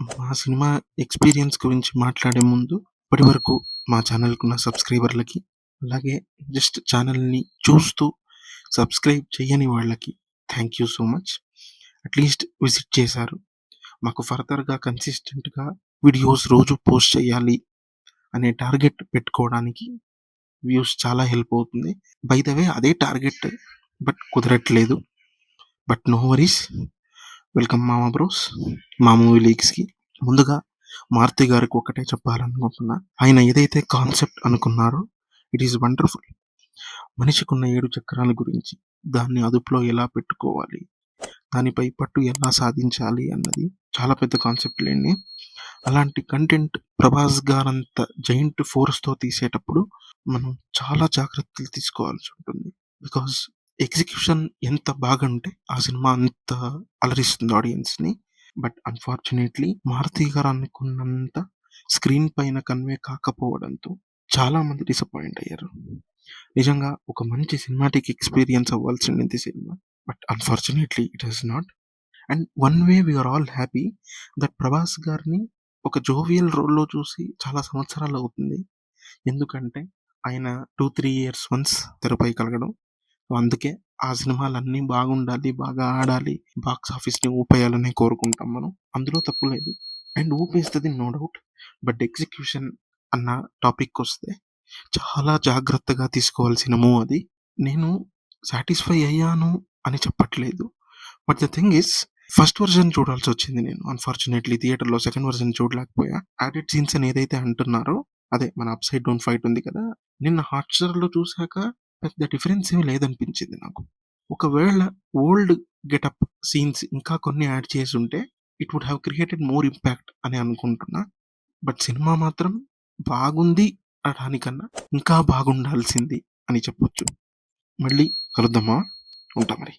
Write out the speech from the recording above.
మా cinema experience గురించి మాట్లాడే ముందు, ఇప్పటివరకు మా ఛానెల్‌కున్న సబ్‌స్క్రైబర్‌లకి, అలాగే జస్ట్ ఛానెల్‌ని చూస్తూ సబ్‌స్క్రైబ్ చెయ్యని వాళ్ళకి thank you so much. At least visit చేశారు. మాకు ఫర్దర్‌గా కన్సిస్టెంట్‌గా వీడియోస్ రోజు పోస్ట్ చేయాలి అనే టార్గెట్ పెట్టుకోవడానికి వ్యూస్ చాలా హెల్ప్ అవుతుంది. బై ద వే అదే టార్గెట్ బట్ కుదరట్లేదు. But no worries. వెల్కమ్ మామ బ్రోస్ మా మూవీ లీగ్స్‌కి. ముందుగా మారుతి గారికి ఒకటే చెప్పాలనుకుంటున్నా. ఆయన ఏదైతే కాన్సెప్ట్ అనుకున్నారో ఇట్ ఈస్ వండర్‌ఫుల్. మనిషికున్న 7 చక్రాల గురించి, దాన్ని అదుపులో ఎలా పెట్టుకోవాలి, దానిపై పట్టు ఎలా సాధించాలి అన్నది చాలా పెద్ద కాన్సెప్ట్ లేండి. అలాంటి కంటెంట్ ప్రభాస్ గారంత జైంట్ ఫోర్స్‌తో తీసేటప్పుడు మనం చాలా జాగ్రత్తలు తీసుకోవాల్సి ఉంటుంది. బికాజ్ ఎగ్జిక్యూషన్ ఎంత బాగుంటే ఆ సినిమా అంత అలరిస్తుంది ఆడియన్స్‌ని. బట్ అన్‌ఫార్చునేట్‌లీ మారుతి గారు అనుకున్నంత స్క్రీన్ పైన కన్వే కాకపోవడంతో చాలామంది డిసప్పాయింట్ అయ్యారు. నిజంగా ఒక మంచి సినిమాటిక్ ఎక్స్‌పీరియన్స్ అవ్వాల్సింది సినిమా. But unfortunately it has not. And one way we are all happy that Prabhas గారిని ఒక జోవియల్ రోల్‌లో చూసి చాలా సంవత్సరాలు అవుతుంది. ఎందుకంటే ఆయన 2, 3 ఇయర్స్ వన్స్ తెరపై కలగడం. అందుకే ఆ సినిమాలన్నీ బాగుండాలి, బాగా ఆడాలి, బాక్స్ ఆఫీస్‌ని ఊపేయాలని కోరుకుంటాం మనం. అందులో తప్పు లేదు. అండ్ ఊపేస్తది నో డౌట్. బట్ ఎగ్జిక్యూషన్ అన్న టాపిక్‌కొస్తే చాలా జాగ్రత్తగా తీసుకోవాల్సిన మూవ్ అది. నేను సాటిస్ఫై అయ్యాను అని చెప్పట్లేదు. But the thing is first version చూడాల్సొచ్చింది నేను. అన్‌ఫార్చునేట్‌లీ థియేటర్‌లో సెకండ్ వెర్షన్ చూడలేకపోయా. యాడెడ్ సీన్స్ అని ఏదైతే అంటున్నారో అదే మన అప్‌సైడ్ డౌన్ ఫైట్ ఉంది కదా! నిన్న హాట్‌స్టార్‌లో చూసాక పెద్ద డిఫరెన్స్ ఏమి లేదనిపించింది నాకు. ఒకవేళ ఓల్డ్ గెటప్ సీన్స్ ఇంకా కొన్ని యాడ్ చేసుంటే it would have created more impact అని అనుకుంటున్నా. బట్ సినిమా మాత్రం బాగుంది అనడానికన్నా ఇంకా బాగుండాల్సింది అని చెప్పొచ్చు. మళ్ళీ కలుద్దామా? ఉంటా మరి.